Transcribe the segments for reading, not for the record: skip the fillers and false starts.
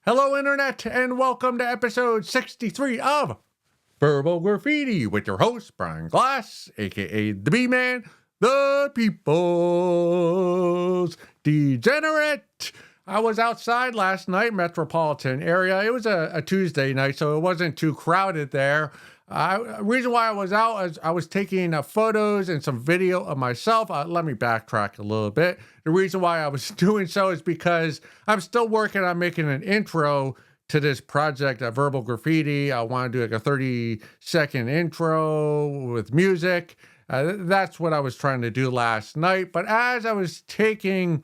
Hello, Internet, and welcome to episode 63 of Verbal Graffiti with your host, Brian Glass, aka the B-Man, the People's Degenerate. I was outside last night, metropolitan area. It was a Tuesday night, so it wasn't too crowded there. Reason why I was out is I was taking photos and some video of myself. Let me backtrack a little bit. The reason why I was doing so is because I'm still working on making an intro to this project, Verbal Graffiti. I want to do like a 30-second intro with music. That's what I was trying to do last night. But as I was taking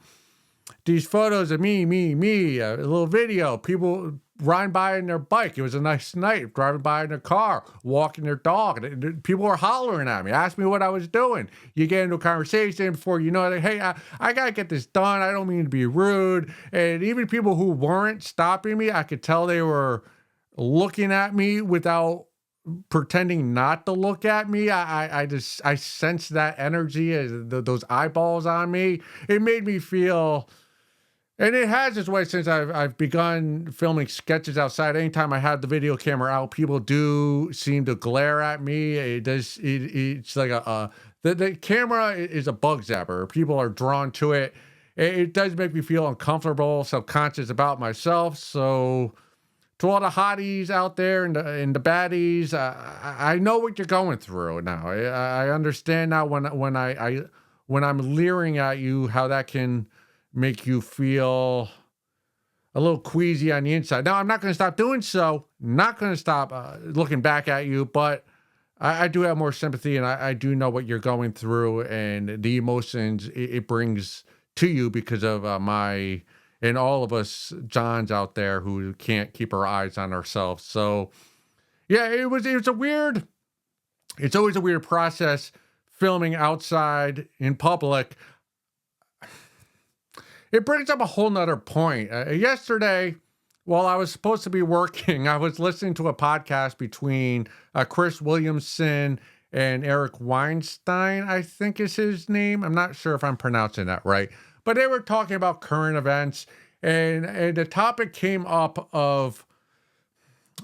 these photos of me, a little video, people riding by on their bike. It was a nice night, driving by in their car, walking their dog. People were hollering at me, asked me what I was doing. You get into a conversation before you know it, hey, I got to get this done. I don't mean to be rude. And even people who weren't stopping me, I could tell they were looking at me without pretending not to look at me. I sensed that energy, those eyeballs on me. It made me feel... And it has its way since I've begun filming sketches outside. Anytime I have the video camera out, people do seem to glare at me. It's like the camera is a bug zapper. People are drawn to it. It does make me feel uncomfortable, self-conscious about myself. So to all the hotties out there and the baddies, I know what you're going through now. I understand now when I'm leering at you, how that can make you feel a little queasy on the inside. Now, I'm not going to stop doing so. Not going to stop looking back at you, but I do have more sympathy, and I do know what you're going through and the emotions it brings to you because of my and all of us Johns out there who can't keep our eyes on ourselves. So, yeah, it was a weird. It's always a weird process filming outside in public. It brings up a whole nother point. Yesterday, while I was supposed to be working, I was listening to a podcast between Chris Williamson and Eric Weinstein, I think is his name. I'm not sure if I'm pronouncing that right. But they were talking about current events, and the topic came up of,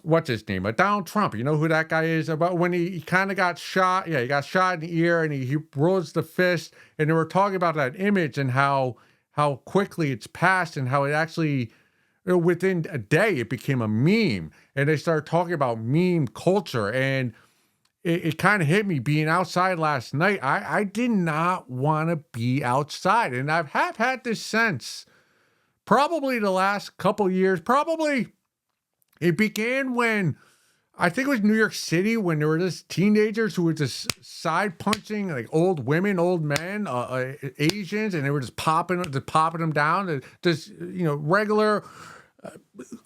what's his name? Donald Trump. You know who that guy is? About when he kind of got shot. Yeah, he got shot in the ear, and he rolls the fist. And they were talking about that image and how quickly it's passed and how it actually, within a day, it became a meme. And they started talking about meme culture. And it kind of hit me being outside last night. I did not want to be outside. And I have had this sense probably the last couple years. Probably it began when, I think it was New York City, when there were just teenagers who were just side punching like old women, old men, Asians, and they were just popping them down. Just regular,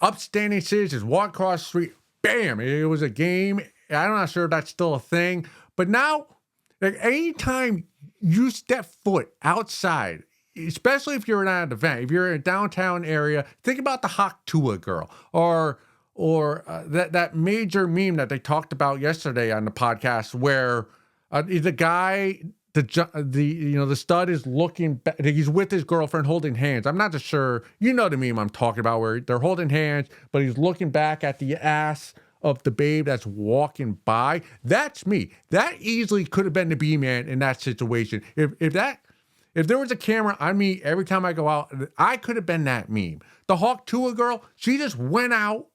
upstanding citizens walk across the street. Bam! It was a game. I'm not sure if that's still a thing, but now, like anytime you step foot outside, especially if you're at an event, if you're in a downtown area, think about the Hawk Tuah girl or that major meme that they talked about yesterday on the podcast, where the guy, the stud is looking back, he's with his girlfriend holding hands. I'm not just sure, you know the meme I'm talking about, where they're holding hands, but he's looking back at the ass of the babe that's walking by. That's me. That easily could have been the B-man in that situation. If there was a camera on me every time I go out, I could have been that meme. The Hawk Tuah girl, she just went out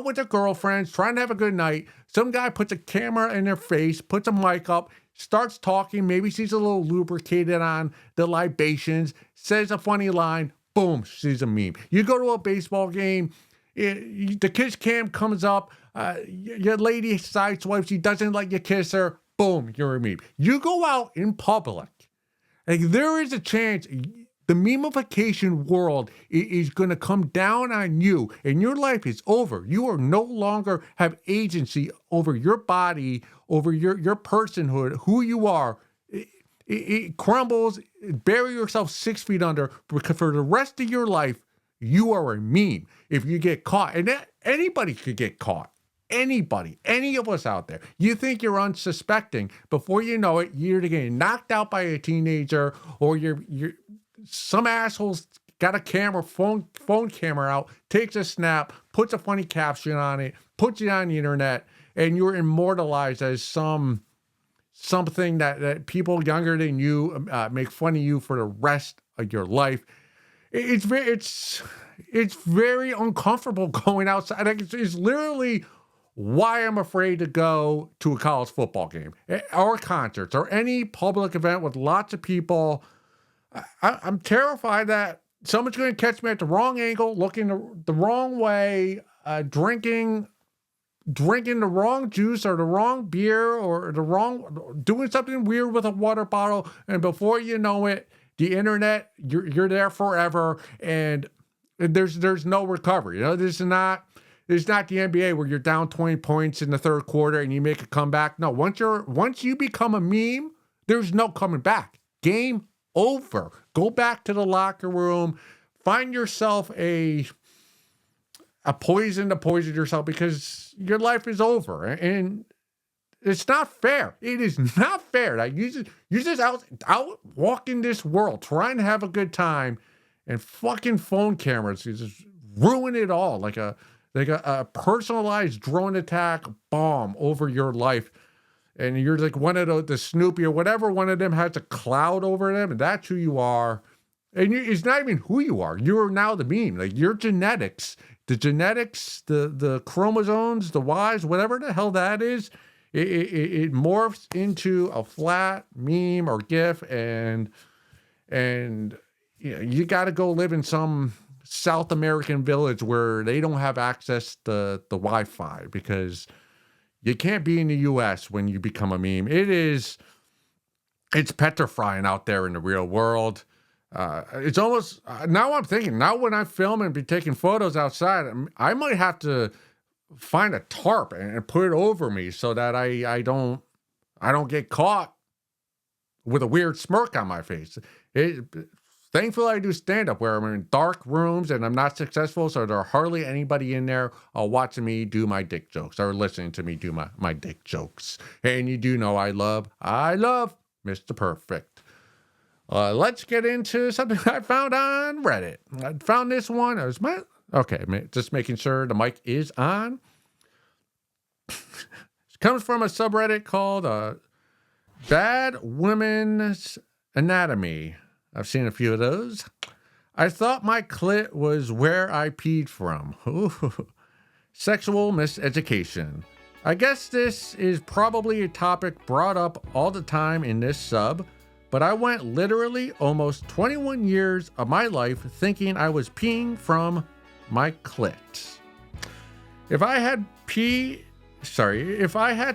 with her girlfriends, trying to have a good night. Some guy puts a camera in their face, puts a mic up, starts talking. Maybe she's a little lubricated on the libations, says a funny line. Boom, she's a meme. You go to a baseball game, the kiss cam comes up. Your lady sideswipes, she doesn't let you kiss her. Boom, you're a meme. You go out in public, like there is a chance the memification world is going to come down on you, and your life is over. You are no longer have agency over your body, over your personhood, who you are. It crumbles. Bury yourself 6 feet under, because for the rest of your life, you are a meme. If you get caught, and anybody could get caught. Anybody, any of us out there, you think you're unsuspecting. Before you know it, you're getting knocked out by a teenager, or you're some assholes got a camera, phone camera out, takes a snap, puts a funny caption on it, puts it on the internet, and you're immortalized as something that people younger than you make fun of you for the rest of your life. It's very uncomfortable going outside. Like, it's literally why I'm afraid to go to a college football game or concerts or any public event with lots of people. I'm terrified that someone's going to catch me at the wrong angle, looking the wrong way, drinking the wrong juice or the wrong beer or doing something weird with a water bottle. And before you know it, the internet, you're there forever, and there's no recovery. You know, this is not the NBA where you're down 20 points in the third quarter and you make a comeback. No, once you become a meme, there's no coming back. Game over. Go back to the locker room. Find yourself a poison to poison yourself, because your life is over, and it's not fair. It is not fair. Like, you're just out walking this world, trying to have a good time, and fucking phone cameras just ruin it all. Like a personalized drone attack bomb over your life. And you're like one of the Snoopy or whatever, one of them has a cloud over them, and that's who you are. And it's not even who you are. You're now the meme. Like, your genetics, the chromosomes, the Ys, whatever the hell that is, it morphs into a flat meme or GIF, and you got to go live in some South American village where they don't have access to the Wi-Fi, because you can't be in the U.S. when you become a meme. It's petrifying out there in the real world. It's almost, now I'm thinking, now when I film and be taking photos outside, I might have to find a tarp and put it over me so that I don't get caught with a weird smirk on my face. Thankfully, I do stand-up where I'm in dark rooms and I'm not successful, so there are hardly anybody in there watching me do my dick jokes or listening to me do my dick jokes. And you do know I love Mr. Perfect. Let's get into something I found on Reddit. I found this one. Okay, just making sure the mic is on. It comes from a subreddit called Bad Women's Anatomy. I've seen a few of those. I thought my clit was where I peed from. Ooh. Sexual miseducation. I guess this is probably a topic brought up all the time in this sub, but I went literally almost 21 years of my life thinking I was peeing from my clit. If I had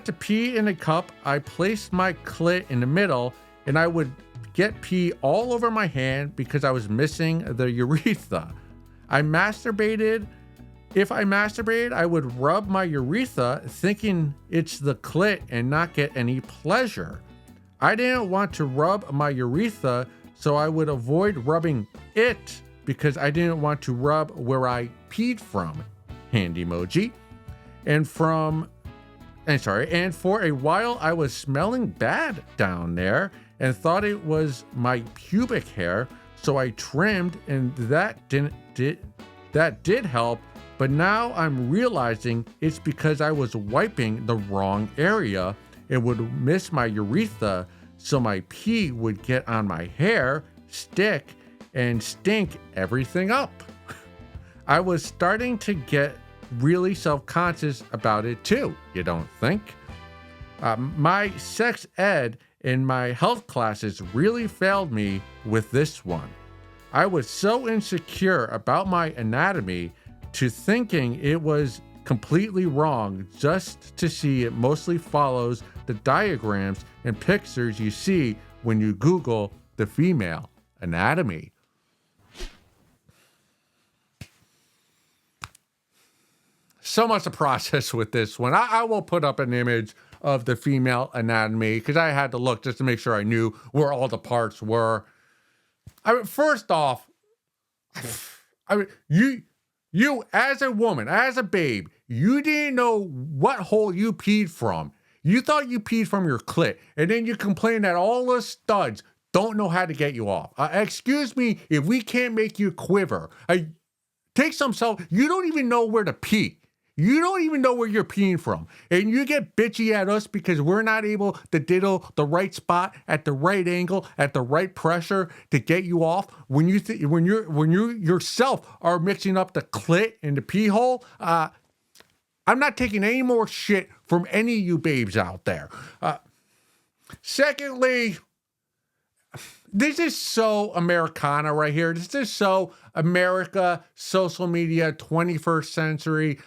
to pee in a cup, I placed my clit in the middle, and I would get pee all over my hand because I was missing the urethra. If I masturbated, I would rub my urethra thinking it's the clit and not get any pleasure. I didn't want to rub my urethra, so I would avoid rubbing it because I didn't want to rub where I peed from. Hand emoji. And for a while I was smelling bad down there and thought it was my pubic hair, so I trimmed, and that did help, but now I'm realizing it's because I was wiping the wrong area. It would miss my urethra, so my pee would get on my hair, stick, and stink everything up. I was starting to get really self-conscious about it too, you don't think? My sex ed in my health classes really failed me with this one. I was so insecure about my anatomy to thinking it was completely wrong just to see it mostly follows the diagrams and pictures you see when you Google the female anatomy. So much to process with this one. I will put up an image of the female anatomy because I had to look just to make sure I knew where all the parts were. First off, you as a woman, as a babe, you didn't know what hole you peed from. You thought you peed from your clit, and then you complain that all the studs don't know how to get you off. Excuse me, if we can't make you quiver, take some self. You don't even know where to pee. You don't even know where you're peeing from. And you get bitchy at us because we're not able to diddle the right spot at the right angle, at the right pressure to get you off. When you yourself are mixing up the clit and the pee hole, I'm not taking any more shit from any of you babes out there. Secondly, this is so Americana right here. This is so America, social media, 21st century,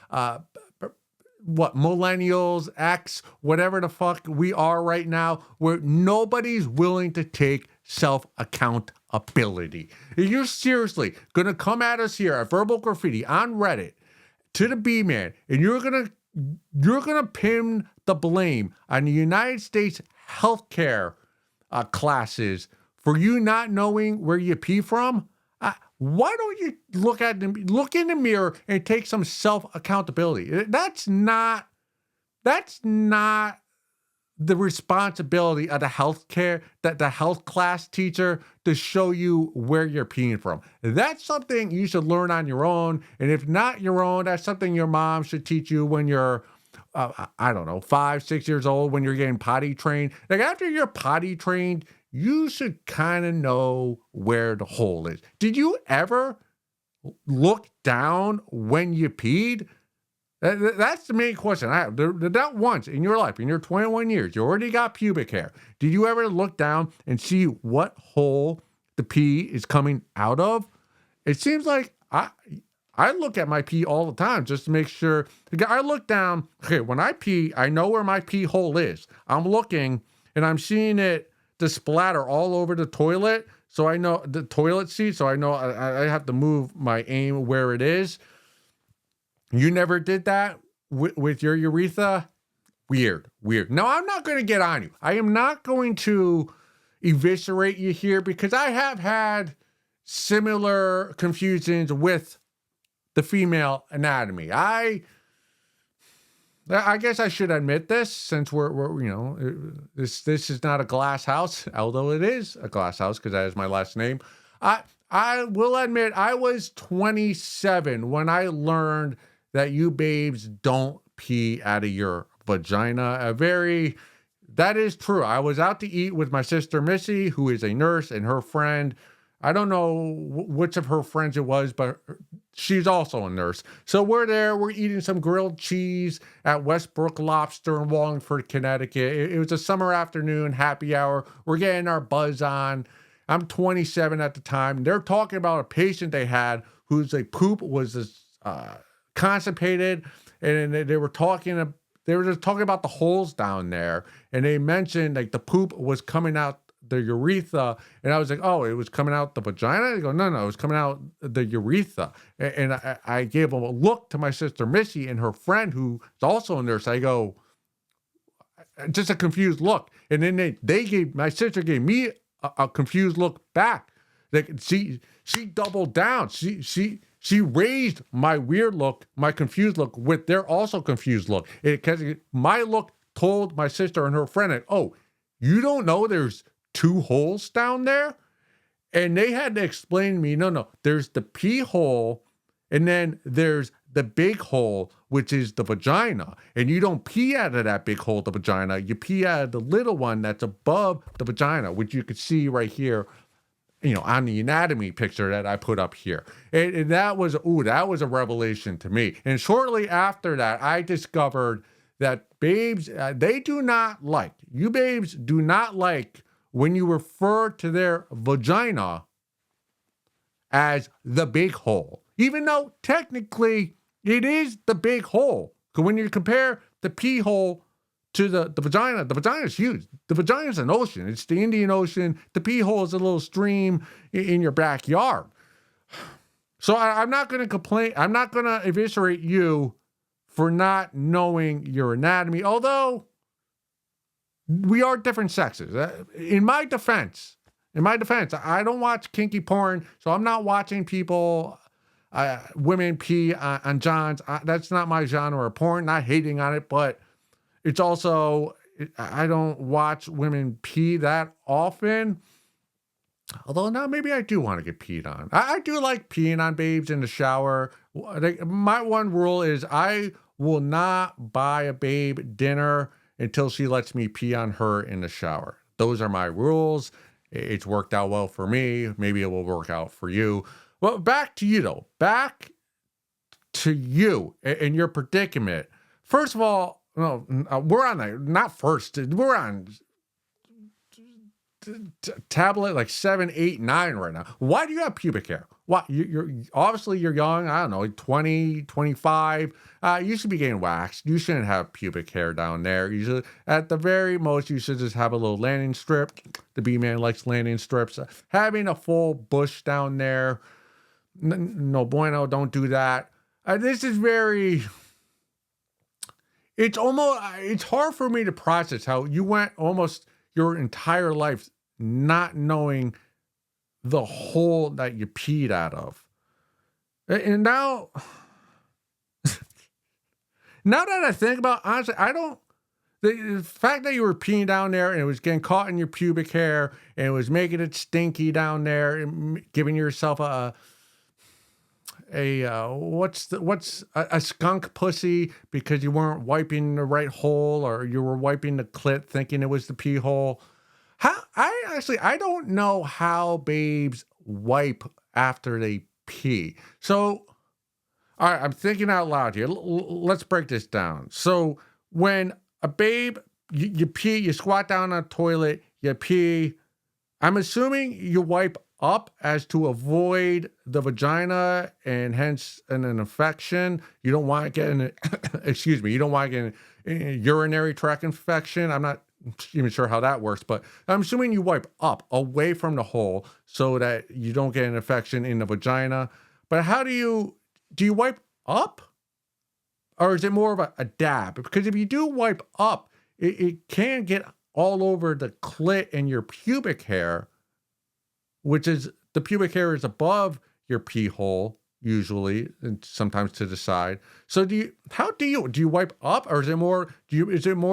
millennials, X, whatever the fuck we are right now, where nobody's willing to take self-accountability. You're seriously going to come at us here at Verbal Graffiti on Reddit to the B-Man, and you're gonna pin the blame on the United States healthcare classes for you not knowing where you pee from. Why don't you look in the mirror and take some self-accountability? That's not the responsibility of the health class teacher to show you where you're peeing from. That's something you should learn on your own. And if not your own, that's something your mom should teach you when you're, 5, 6 years old, when you're getting potty trained. Like after you're potty trained, you should kind of know where the hole is. Did you ever look down when you peed? That's the main question I have. That once in your life, in your 21 years, you already got pubic hair. Did you ever look down and see what hole the pee is coming out of? It seems like I look at my pee all the time just to make sure. I look down. Okay, when I pee, I know where my pee hole is. I'm looking and I'm seeing it to splatter all over the toilet. So I know the toilet seat. So I know I have to move my aim where it is. You never did that with your urethra? Weird. No, I'm not going to get on you. I am not going to eviscerate you here because I have had similar confusions with the female anatomy. I guess I should admit this since this is not a glass house, although it is a glass house because that is my last name. I will admit I was 27 when I learned that you babes don't pee out of your vagina. That is true. I was out to eat with my sister Missy, who is a nurse, and her friend. I don't know which of her friends it was, but she's also a nurse. So we're there. We're eating some grilled cheese at Westbrook Lobster in Wallingford, Connecticut. It was a summer afternoon, happy hour. We're getting our buzz on. I'm 27 at the time. They're talking about a patient they had whose poop was constipated, and they were just talking about the holes down there, and they mentioned like the poop was coming out the urethra, and I was like, oh, it was coming out the vagina? They go, no, it was coming out the urethra. And I gave a look to my sister Missy and her friend who's also a nurse. I go, just a confused look, and then my sister gave me a confused look back. Like she doubled down. She raised my weird look, my confused look, with their also confused look. Because my look told my sister and her friend, oh, you don't know there's 2 holes down there? And they had to explain to me, no, there's the pee hole, and then there's the big hole, which is the vagina. And you don't pee out of that big hole, the vagina. You pee out of the little one that's above the vagina, which you could see right here, on the anatomy picture that I put up here. And that was a revelation to me. And shortly after that, I discovered that babes, you babes do not like when you refer to their vagina as the big hole, even though technically it is the big hole. Because when you compare the pee hole to the vagina is huge. The vagina is an ocean. It's the Indian Ocean. The pee hole is a little stream in your backyard. So I'm not going to complain. I'm not going to eviscerate you for not knowing your anatomy, although we are different sexes. In my defense, I don't watch kinky porn, so I'm not watching women pee on johns. That's not my genre of porn. Not hating on it, but it's also, I don't watch women pee that often. Although now maybe I do want to get peed on. I do like peeing on babes in the shower. My one rule is I will not buy a babe dinner until she lets me pee on her in the shower. Those are my rules. It's worked out well for me. Maybe it will work out for you. Well, back to you though. Back to you and your predicament. First of all, no, we're on not first. We're on tablet like 7, 8, 9 right now. Why do you have pubic hair? Why you're obviously you're young. I don't know, 20, 25. You should be getting waxed. You shouldn't have pubic hair down there. You should, at the very most, you should just have a little landing strip. The B man likes landing strips. Having a full bush down there, no bueno. Don't do that. This is very. It's hard for me to process how you went almost your entire life not knowing the hole that you peed out of. And now, now that I think about, honestly, the fact that you were peeing down there and it was getting caught in your pubic hair and it was making it stinky down there and giving yourself a skunk pussy because you weren't wiping the right hole or you were wiping the clit thinking it was the pee hole. I don't know how babes wipe after they pee. So, all right, I'm thinking out loud here. Let's break this down. So when a babe, you pee, you squat down on a toilet, you pee, I'm assuming you wipe up as to avoid the vagina and hence an infection. You don't want to get an, excuse me, you don't want to get a urinary tract infection. I'm not even sure how that works, but I'm assuming you wipe up away from the hole so that you don't get an infection in the vagina. But how do you wipe up? Or is it more of a dab? Because if you do wipe up, it can get all over the clit and your pubic hair, which is the pubic hair is above your pee hole usually, and sometimes to the side. So do you wipe up, or is it more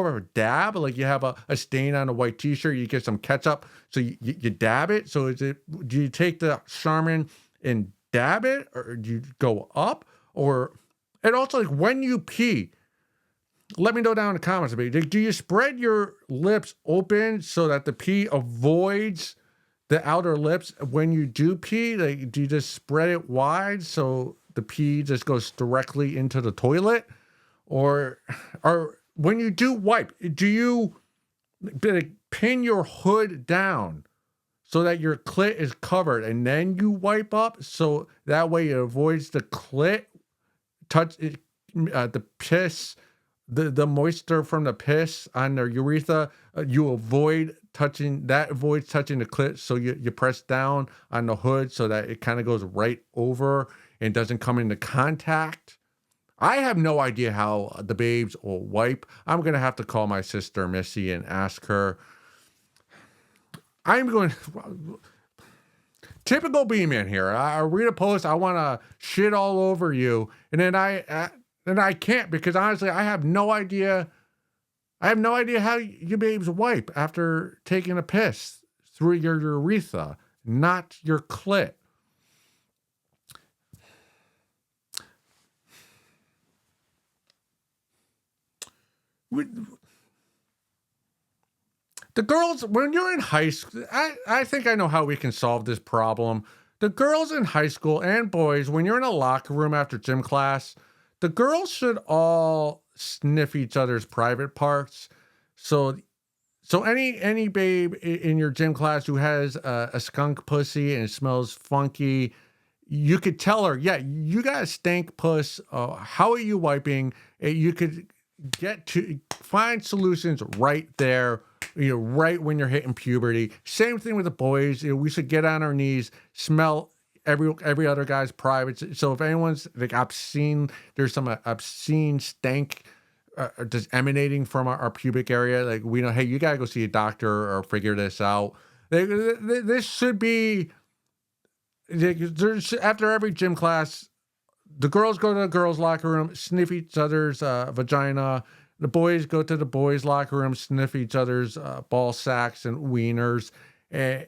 of a dab? Like you have a stain on a white t-shirt, you get some ketchup, so you dab it. So do you take the Charmin and dab it, or do you go up? And also, like when you pee, let me know down in the comments. Do you spread your lips open so that the pee avoids the outer lips when you do pee? Like, do you just spread it wide so the pee just goes directly into the toilet? Or when you do wipe, do you pin your hood down so that your clit is covered and then you wipe up so that way it avoids the clit the piss, the moisture from the piss on the urethra? You avoids touching the clit, so you press down on the hood so that it kind of goes right over and doesn't come into contact. I have no idea how the babes will wipe. I'm gonna have to call my sister Missy and ask her. I'm going typical B-man here. I read a post, I want to shit all over you, and then I can't, because honestly, I have no idea. I have no idea how you babes wipe after taking a piss through your urethra, not your clit. The girls, when you're in high school, I think I know how we can solve this problem. The girls in high school and boys, when you're in a locker room after gym class, the girls should all sniff each other's private parts. So any babe in your gym class who has a skunk pussy and it smells funky, you could tell her, yeah, you got a stank puss. How are you wiping? You could find solutions right there. Right when you're hitting puberty. Same thing with the boys. We should get on our knees, smell every other guy's privates. So if anyone's like obscene, there's some obscene stank just emanating from our pubic area. Like we know, hey, you gotta go see a doctor or figure this out. This should be after every gym class. The girls go to the girls' locker room, sniff each other's vagina. The boys go to the boys' locker room, sniff each other's ball sacks and wieners. And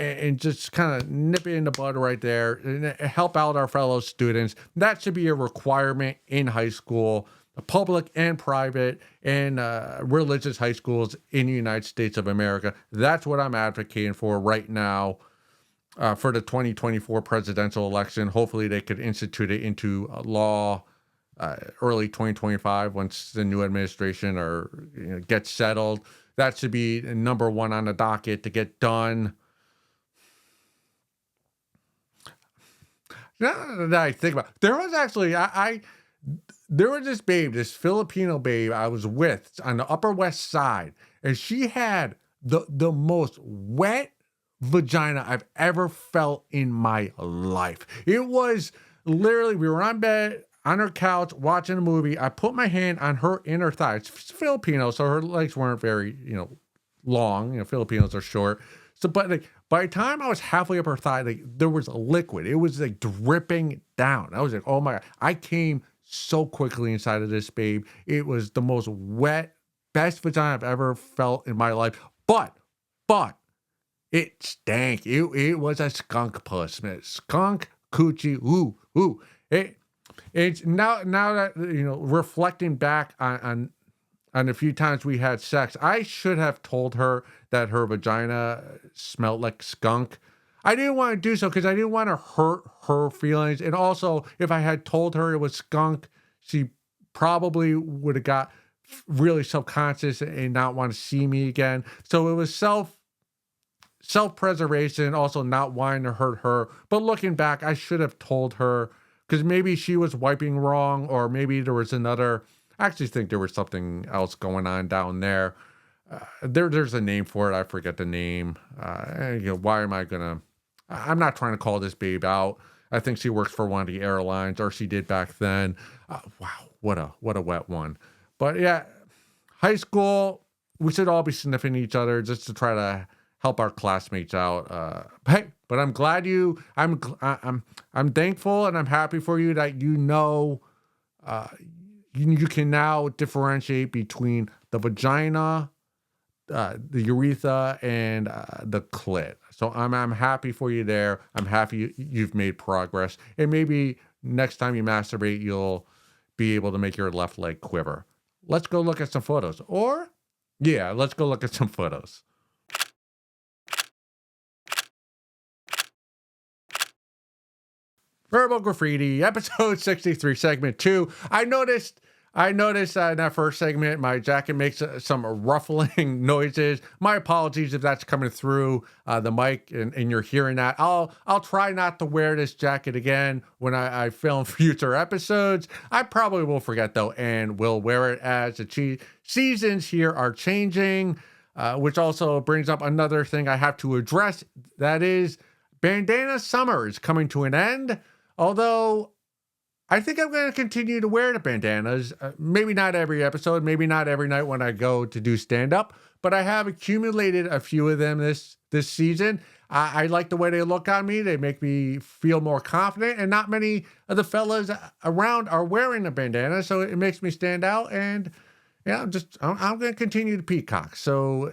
and just kind of nip it in the bud right there and help out our fellow students. That should be a requirement in high school, public and private, and religious high schools in the United States of America. That's what I'm advocating for right now for the 2024 presidential election. Hopefully they could institute it into law early 2025 once the new administration gets settled. That should be number one on the docket to get done. Now that I think about it, there was actually there was this Filipino babe I was with on the Upper West Side, and she had the most wet vagina I've ever felt in my life. It was literally, we were on bed on her couch watching a movie. I put my hand on her inner thigh. It's Filipino, so her legs weren't very, long. Filipinos are short. So, but like, by the time I was halfway up her thigh, like, there was a liquid. It was like dripping down. I was like, oh my God. I came so quickly inside of this babe. It was the most wet, best vagina I've ever felt in my life. But it stank. It was a skunk puss, man. Skunk coochie. Ooh. It's now that reflecting back on a few times we had sex, I should have told her that her vagina smelled like skunk. I didn't want to do so because I didn't want to hurt her feelings. And also, if I had told her it was skunk, she probably would have got really self-conscious and not want to see me again. So it was self-preservation, also not wanting to hurt her. But looking back, I should have told her, because maybe she was wiping wrong, or maybe there was another. I actually think there was something else going on down there. There's a name for it. I forget the name. Why am I gonna? I'm not trying to call this babe out. I think she works for one of the airlines, or she did back then. Wow, what a wet one. But yeah, high school, we should all be sniffing each other just to try to help our classmates out. But I'm glad I'm thankful and I'm happy for you that you can now differentiate between the vagina, the urethra, and the clit. So I'm happy for you there. I'm happy you've made progress. And maybe next time you masturbate, you'll be able to make your left leg quiver. Let's go look at some photos. Let's go look at some photos. Verbal Graffiti, episode 63, segment 2. I noticed in that first segment, my jacket makes some ruffling noises. My apologies if that's coming through the mic and you're hearing that. I'll try not to wear this jacket again when I film future episodes. I probably will forget though, and will wear it as the seasons here are changing, which also brings up another thing I have to address. That is, bandana summer is coming to an end. Although, I think I'm going to continue to wear the bandanas. Maybe not every episode, maybe not every night when I go to do stand-up, but I have accumulated a few of them this season. I like the way they look on me. They make me feel more confident, and not many of the fellas around are wearing a bandana, so it makes me stand out, and I'm going to continue to peacock. So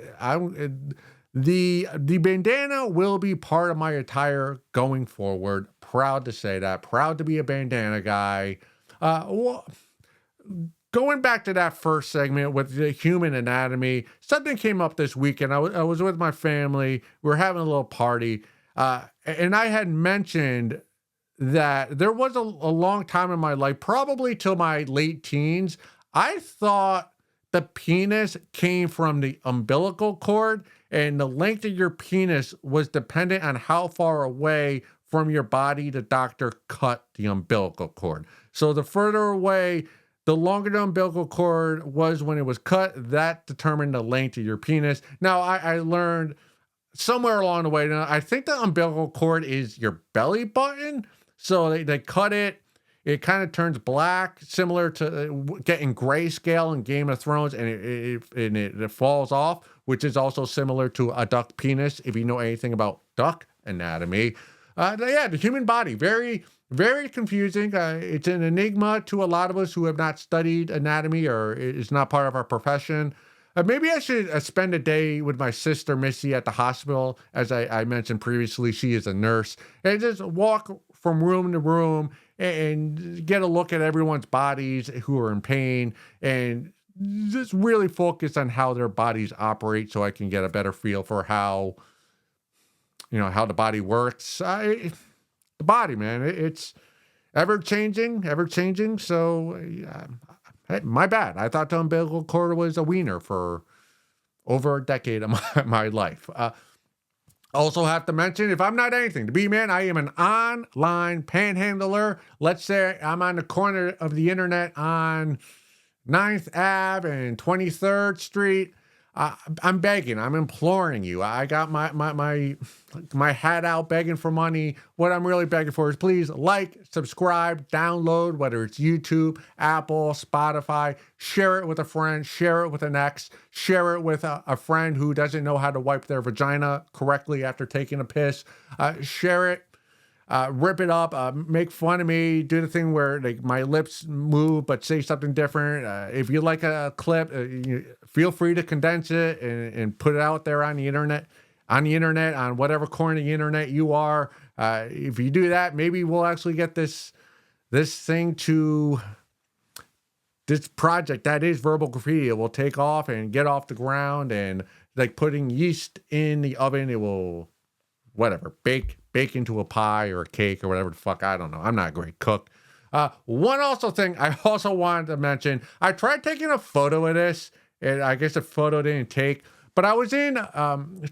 the bandana will be part of my attire going forward. Proud to say that. Proud to be a bandana guy. Going back to that first segment with the human anatomy, something came up this weekend. I was with my family. We were having a little party. And I had mentioned that there was a long time in my life, probably till my late teens, I thought the penis came from the umbilical cord, and the length of your penis was dependent on how far away from your body the doctor cut the umbilical cord. So the further away, the longer the umbilical cord was when it was cut, that determined the length of your penis. Now, I learned somewhere along the way, I think the umbilical cord is your belly button. So they cut it. It kind of turns black, similar to getting grayscale in Game of Thrones, and it falls off, which is also similar to a duck penis, if you know anything about duck anatomy. The human body, very, very confusing. It's an enigma to a lot of us who have not studied anatomy, or it's not part of our profession. Maybe I should spend a day with my sister Missy at the hospital. As I mentioned previously, she is a nurse, and just walk from room to room and get a look at everyone's bodies who are in pain, and just really focus on how their bodies operate, so I can get a better feel for how how the body works. The body, man, it's ever changing, ever changing. So, hey, my bad. I thought the umbilical cord was a wiener for over a decade of my life. Also have to mention, if I'm not anything, to be man, I am an online panhandler. Let's say I'm on the corner of the internet on 9th Ave and 23rd Street. I'm begging. I'm imploring you. I got my hat out begging for money. What I'm really begging for is please like, subscribe, download, whether it's YouTube, Apple, Spotify, share it with a friend, share it with an ex, share it with a friend who doesn't know how to wipe their vagina correctly after taking a piss. Share it. Rip it up, make fun of me, do the thing where like my lips move but say something different. If you like a clip, feel free to condense it and put it out there on the internet, on whatever corner of the internet you are. If you do that, maybe we'll actually get this thing to this project that is verbal graffiti. It will take off and get off the ground, and like putting yeast in the oven, it will whatever, bake into a pie or a cake or whatever the fuck. I don't know. I'm not a great cook. One also thing I also wanted to mention, I tried taking a photo of this, and I guess the photo didn't take, but I was in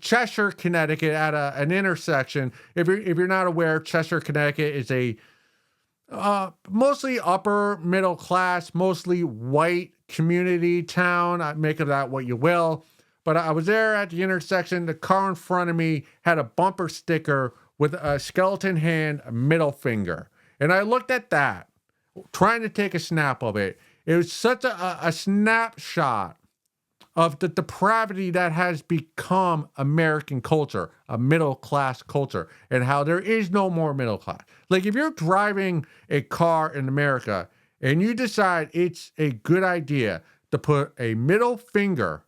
Cheshire, Connecticut at an intersection. If you're not aware, Cheshire, Connecticut is a mostly upper middle class, mostly white community town. Make of that what you will. But I was there at the intersection. The car in front of me had a bumper sticker with a skeleton hand, a middle finger. And I looked at that, trying to take a snap of it. It was such a snapshot of the depravity that has become American culture, a middle class culture, and how there is no more middle class. Like if you're driving a car in America and you decide it's a good idea to put a middle finger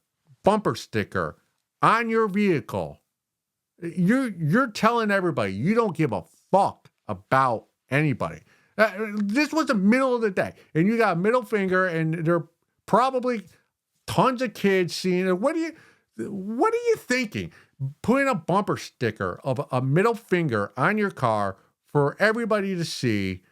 bumper sticker on your vehicle, you're telling everybody you don't give a fuck about anybody. This was the middle of the day, and you got a middle finger, and there are probably tons of kids seeing it. What are you thinking? Putting a bumper sticker of a middle finger on your car for everybody to see.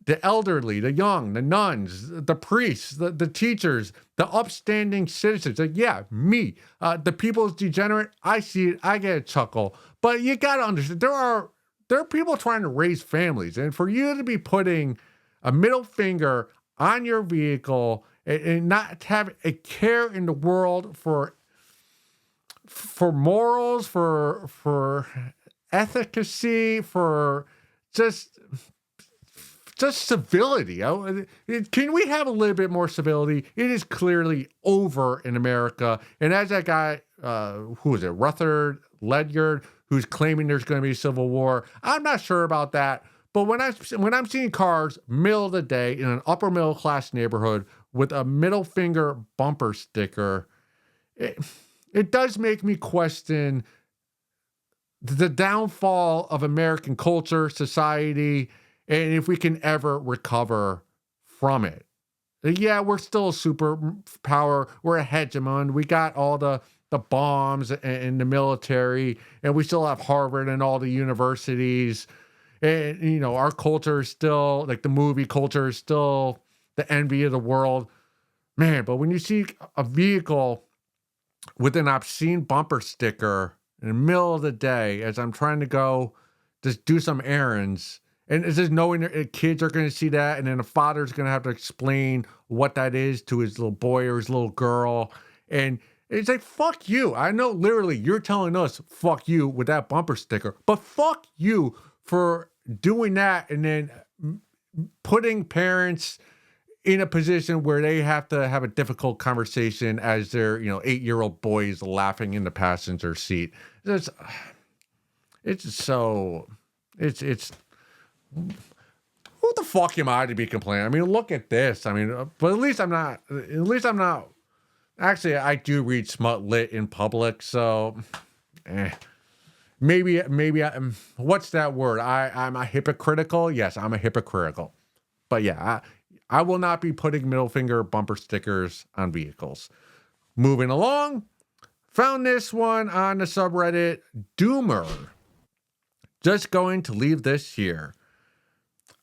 The elderly, the young, the nuns, the priests, the teachers, the upstanding citizens. Like, yeah, me. The people's degenerate, I see it, I get a chuckle. But you gotta understand, there are people trying to raise families. And for you to be putting a middle finger on your vehicle and not have a care in the world for morals, for efficacy, for just civility. Can we have a little bit more civility? It is clearly over in America. And as that guy, who is it, Rutherford Ledyard, who's claiming there's going to be a civil war, I'm not sure about that. But when I'm seeing cars middle of the day in an upper middle class neighborhood with a middle finger bumper sticker, it does make me question the downfall of American culture, society, and if we can ever recover from it. Yeah, we're still a superpower. We're a hegemon. We got all the bombs and the military, and we still have Harvard and all the universities. And, our culture is still, like the movie culture is still the envy of the world. Man, but when you see a vehicle with an obscene bumper sticker in the middle of the day as I'm trying to go just do some errands, and it's just knowing that kids are going to see that, and then the father's going to have to explain what that is to his little boy or his little girl. And it's like, fuck you. I know literally you're telling us, fuck you with that bumper sticker, but fuck you for doing that and then putting parents in a position where they have to have a difficult conversation as their, 8-year-old boy is laughing in the passenger seat. It's who the fuck am I to be complaining? I mean, look at this. I mean, but at least I'm not Actually, I do read smut lit in public, so eh. Maybe what's that word? I'm a hypocritical. Yes, I'm a hypocritical. But yeah, I will not be putting middle finger bumper stickers on vehicles. Moving along, found this one on the subreddit Doomer. Just going to leave this here.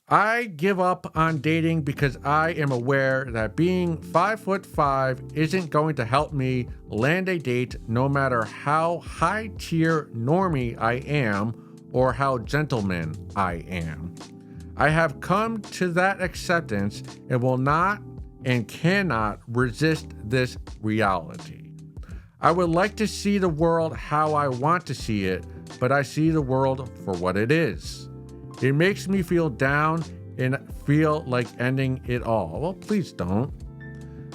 I give up on dating because I am aware that being 5'5" isn't going to help me land a date no matter how high tier normie I am or how gentleman I am. I have come to that acceptance and will not and cannot resist this reality. I would like to see the world how I want to see it, but I see the world for what it is. It makes me feel down and feel like ending it all. Well, please don't.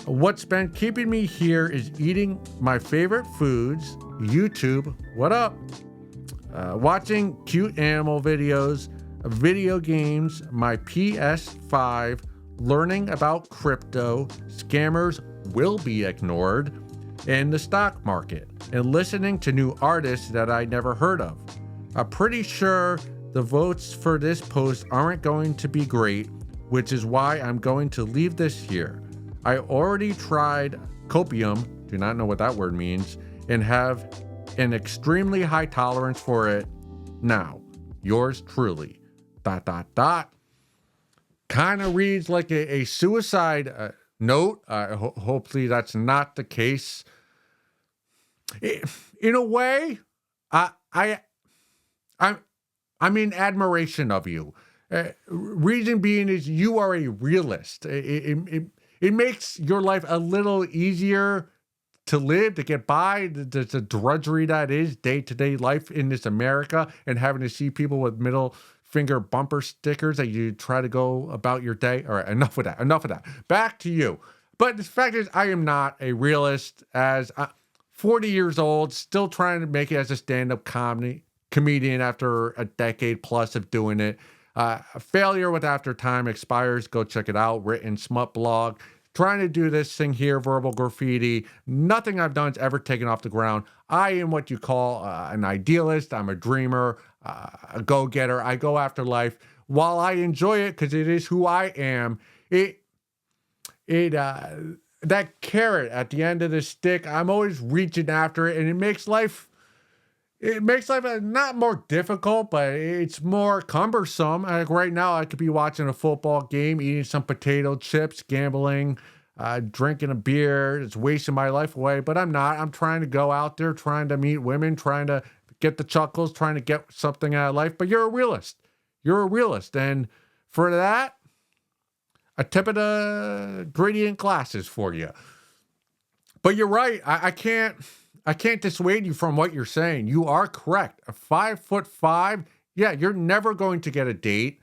What's been keeping me here is eating my favorite foods, YouTube, what up? Watching cute animal videos, video games, my PS5, learning about crypto, scammers will be ignored, and the stock market, and listening to new artists that I never heard of. I'm pretty sure the votes for this post aren't going to be great, which is why I'm going to leave this here. I already tried copium, do not know what that word means, and have an extremely high tolerance for it. Now, yours truly, ... Kind of reads like a suicide note. Hopefully that's not the case. In a way, I'm in admiration of you. Reason being is you are a realist. It makes your life a little easier to live, to get by, the drudgery that is day-to-day life in this America, and having to see people with middle finger bumper stickers that you try to go about your day. All right, enough of that. Back to you. But the fact is, I am not a realist, as 40 years old, still trying to make it as a stand-up comedian after a decade plus of doing it. A failure with After Time expires. Go check it out. Written smut blog. Trying to do this thing here, verbal graffiti. Nothing I've done is ever taken off the ground. I am what you call an idealist. I'm a dreamer, a go-getter. I go after life. While I enjoy it because it is who I am, that carrot at the end of the stick, I'm always reaching after it, and it makes life not more difficult, but it's more cumbersome. Like right now, I could be watching a football game, eating some potato chips, gambling, drinking a beer. It's wasting my life away, but I'm not. I'm trying to go out there, trying to meet women, trying to get the chuckles, trying to get something out of life. But you're a realist. And for that, a tip of the gradient glasses for you. But you're right. I can't dissuade you from what you're saying. You are correct. A 5'5", yeah, you're never going to get a date,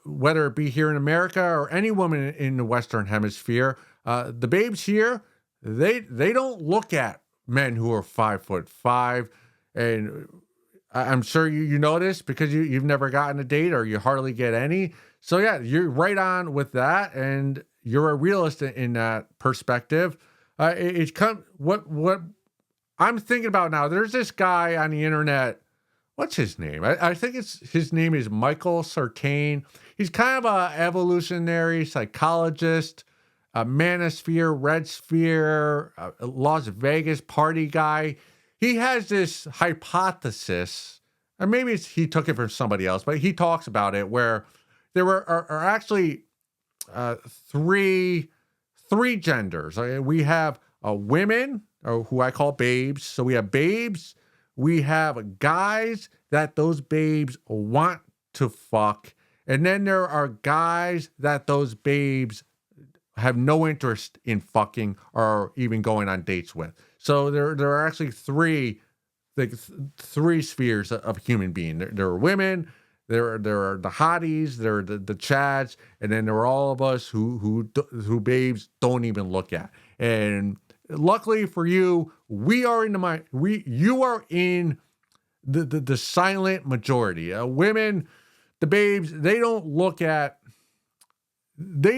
whether it be here in America or any woman in the Western Hemisphere. The babes here, they don't look at men who are 5'5", and I'm sure you know this because you've never gotten a date or you hardly get any. So yeah, you're right on with that, and you're a realist in that perspective. What I'm thinking about now, there's this guy on the internet. What's his name? I think his name is Michael Sartain. He's kind of a evolutionary psychologist, a manosphere, red sphere, Las Vegas party guy. He has this hypothesis, or maybe he took it from somebody else, but he talks about it, where there are actually three genders. We have women, or who I call babes. So we have babes, we have guys that those babes want to fuck, and then there are guys that those babes have no interest in fucking or even going on dates with. So there are actually three spheres of human being. There are women, there are the hotties, there are the chads, and then there are all of us who babes don't even look at. And luckily for you, you are in the silent majority. Women, the babes, they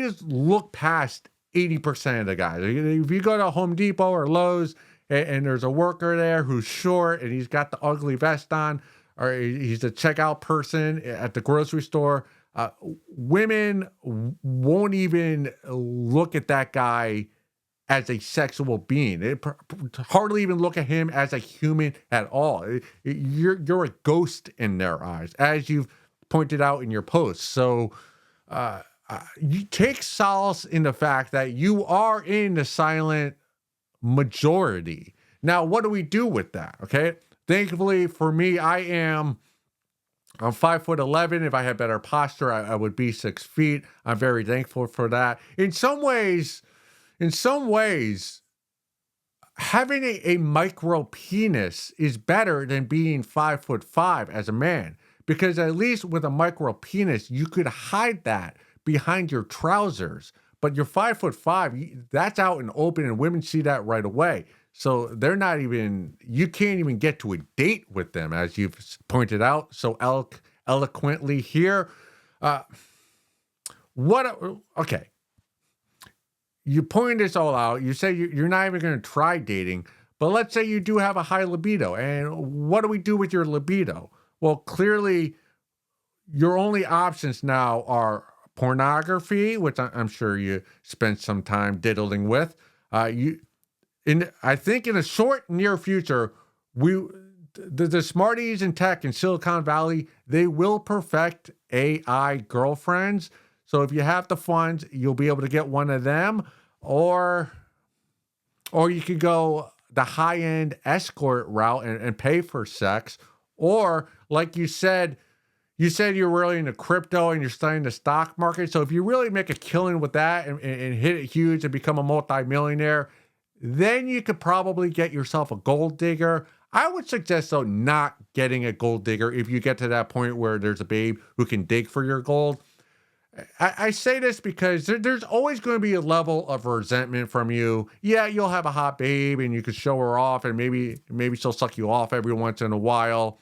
just look past 80% of the guys. If you go to Home Depot or Lowe's and there's a worker there who's short and he's got the ugly vest on, or he's a checkout person at the grocery store, women won't even look at that guy as a sexual being. They hardly even look at him as a human at all. You're a ghost in their eyes, as you've pointed out in your post. So you take solace in the fact that you are in the silent majority. Now, what do we do with that? Okay. Thankfully for me, I'm 5'11". If I had better posture, I would be 6 feet. I'm very thankful for that. In some ways, having a micro penis is better than being 5'5" as a man, because at least with a micro penis, you could hide that behind your trousers. But you're 5'5", that's out in open, and women see that right away. So you can't even get to a date with them, as you've pointed out so eloquently here. Okay. You point this all out. You say you're not even going to try dating, but let's say you do have a high libido. And what do we do with your libido? Well, clearly, your only options now are pornography, which I'm sure you spent some time diddling with. I think in a short, near future, the smarties in tech in Silicon Valley, they will perfect AI girlfriends. So if you have the funds, you'll be able to get one of them, or you could go the high-end escort route and pay for sex. Or like you said you're really into crypto and you're studying the stock market. So if you really make a killing with that and hit it huge and become a multimillionaire, then you could probably get yourself a gold digger. I would suggest, though, not getting a gold digger if you get to that point where there's a babe who can dig for your gold. I say this because there's always going to be a level of resentment from you. Yeah, you'll have a hot babe and you could show her off, and maybe she'll suck you off every once in a while.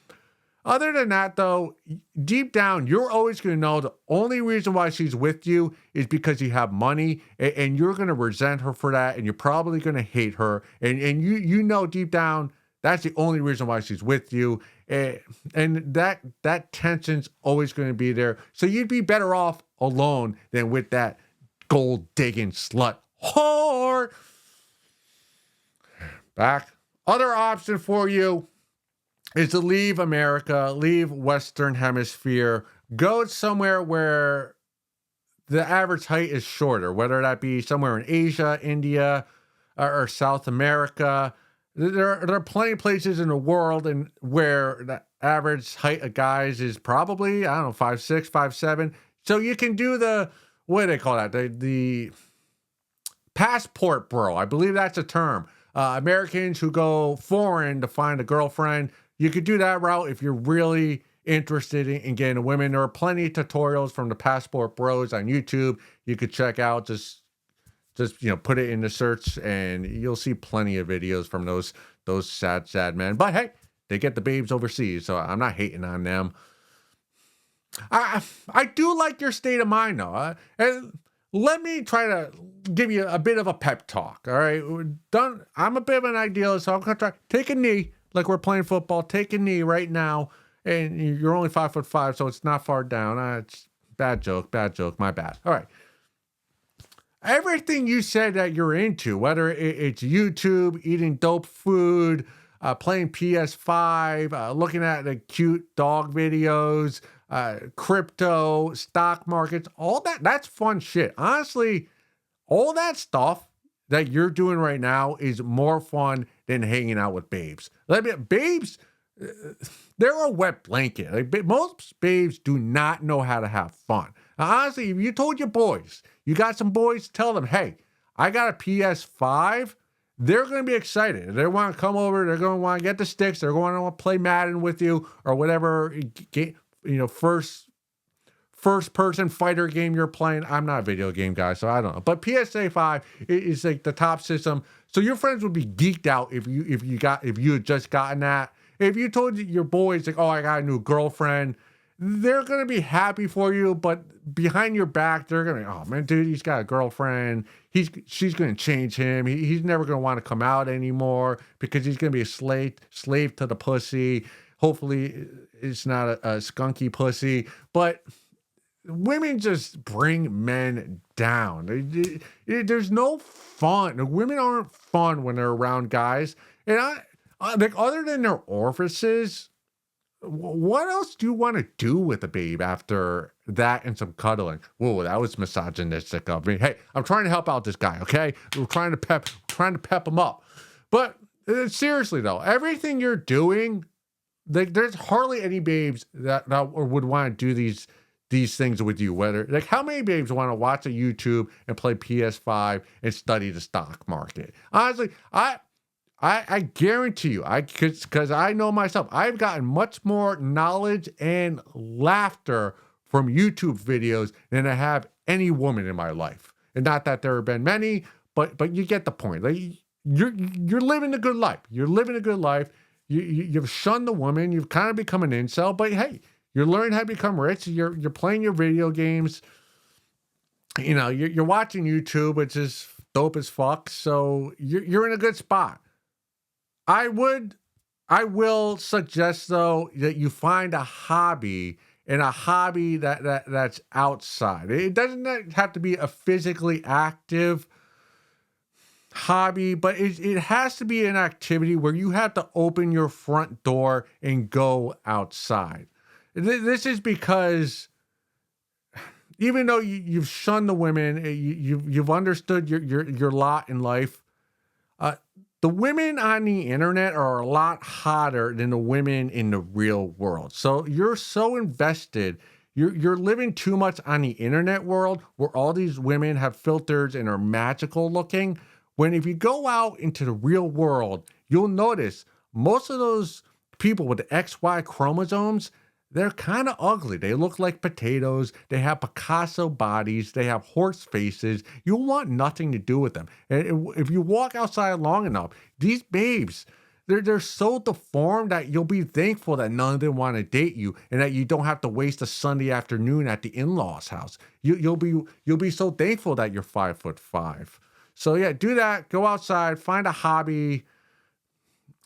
Other than that, though, deep down, you're always going to know the only reason why she's with you is because you have money, and you're going to resent her for that, and you're probably going to hate her, and you know deep down that's the only reason why she's with you, and that tension's always going to be there. So you'd be better off alone than with that gold digging slut whore. Back. Other option for you is to leave America, leave Western Hemisphere, go somewhere where the average height is shorter, whether that be somewhere in Asia, India, or South America. There are plenty of places in the world where the average height of guys is probably, 5'6", 5'7". So you can do what do they call that? The passport bro. I believe that's a term. Americans who go foreign to find a girlfriend. You could do that route if you're really interested in getting a woman. There are plenty of tutorials from the passport bros on YouTube you could check out. Just put it in the search and you'll see plenty of videos from those sad men. But hey, they get the babes overseas, so I'm not hating on them. I do like your state of mind, though. And let me try to give you a bit of a pep talk. All right, I'm a bit of an idealist, so I'm gonna try. Take a knee, like we're playing football. Take a knee right now, and you're only 5'5", so it's not far down. It's bad joke. My bad. All right. Everything you said that you're into, whether it's YouTube, eating dope food, playing PS5, looking at the cute dog videos, crypto, stock markets, all that's fun shit. Honestly, all that stuff that you're doing right now is more fun than hanging out with babes. Babes, they're a wet blanket. Most babes do not know how to have fun. Now, honestly, if you told your boys, you got some boys, tell them, hey, I got a PS5. They're going to be excited. They want to come over. They're going to want to get the sticks. They're going to want to play Madden with you or whatever first person fighter game you're playing. I'm not a video game guy, so I don't know. But PSA 5 is like the top system. So your friends would be geeked out if you had just gotten that. If you told your boys like, oh, I got a new girlfriend, they're gonna be happy for you, but behind your back, they're gonna, oh man, dude, he's got a girlfriend. She's gonna change him. He's never gonna want to come out anymore because he's gonna be a slave to the pussy. Hopefully, it's not a skunky pussy, but women just bring men down. There's no fun. Women aren't fun when they're around guys. And like other than their orifices, what else do you want to do with a babe after that and some cuddling? Whoa, that was misogynistic of me. Hey, I'm trying to help out this guy, okay? We're trying to pep him up. But seriously though, everything you're doing, like there's hardly any babes that would want to do these things with you. Whether like how many babes want to watch a YouTube and play PS5 and study the stock market? Honestly, I guarantee you, because I know myself, I've gotten much more knowledge and laughter from YouTube videos than I have any woman in my life. And not that there have been many, but you get the point. Like you're living a good life. You're living a good life. You've shunned the woman. You've kind of become an incel. But hey, you're learning how to become rich. You're playing your video games. You know, you're watching YouTube, which is dope as fuck. So you're in a good spot. I will suggest though that you find a hobby and a hobby that's outside. It doesn't have to be a physically active hobby, but it has to be an activity where you have to open your front door and go outside. This is because even though you've shunned the women, you've understood your lot in life. The women on the internet are a lot hotter than the women in the real world. So you're so invested. You're living too much on the internet world where all these women have filters and are magical looking. When if you go out into the real world, you'll notice most of those people with the XY chromosomes, they're kind of ugly. They look like potatoes. They have Picasso bodies. They have horse faces. You'll want nothing to do with them. And if you walk outside long enough, these babes, they're so deformed that you'll be thankful that none of them want to date you and that you don't have to waste a Sunday afternoon at the in-laws' house. You'll be so thankful that you're 5'5". So yeah, do that. Go outside. Find a hobby.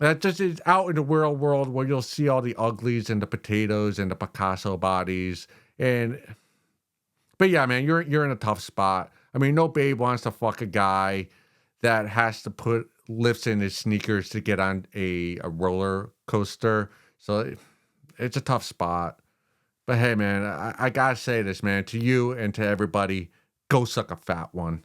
That just is out in the real world where you'll see all the uglies and the potatoes and the Picasso bodies. But yeah, man, you're in a tough spot. I mean, no babe wants to fuck a guy that has to put lifts in his sneakers to get on a roller coaster. So it's a tough spot. But hey, man, I gotta say this, man, to you and to everybody, go suck a fat one.